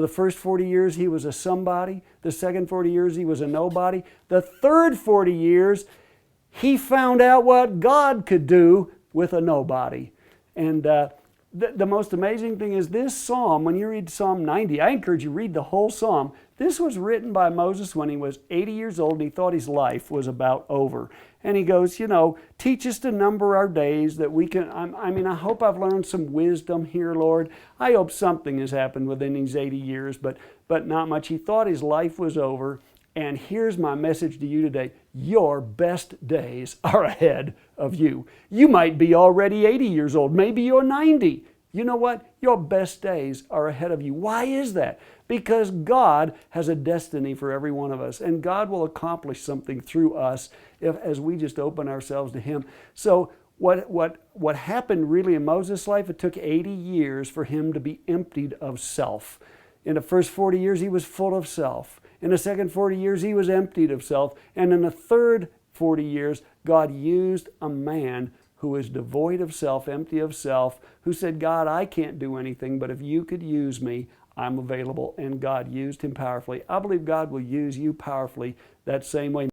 The first 40 years he was a somebody. The second 40 years he was a nobody. The third 40 years he found out what God could do with a nobody. And the most amazing thing is this psalm, when you read Psalm 90, I encourage you to read the whole psalm. This was written by Moses when he was 80 years old and he thought his life was about over. And he goes, teach us to number our days that we can, I hope I've learned some wisdom here, Lord. I hope something has happened within these 80 years, but not much. He thought his life was over. And here's my message to you today. Your best days are ahead of you. You might be already 80 years old. Maybe you're 90. You know what? Your best days are ahead of you. Why is that? Because God has a destiny for every one of us. And God will accomplish something through us as we just open ourselves to Him. So what happened really in Moses' life, it took 80 years for him to be emptied of self. In the first 40 years, he was full of self. In the second 40 years, he was emptied of self. And in the third 40 years, God used a man who was devoid of self, empty of self, who said, God, I can't do anything, but if you could use me, I'm available. And God used him powerfully. I believe God will use you powerfully that same way.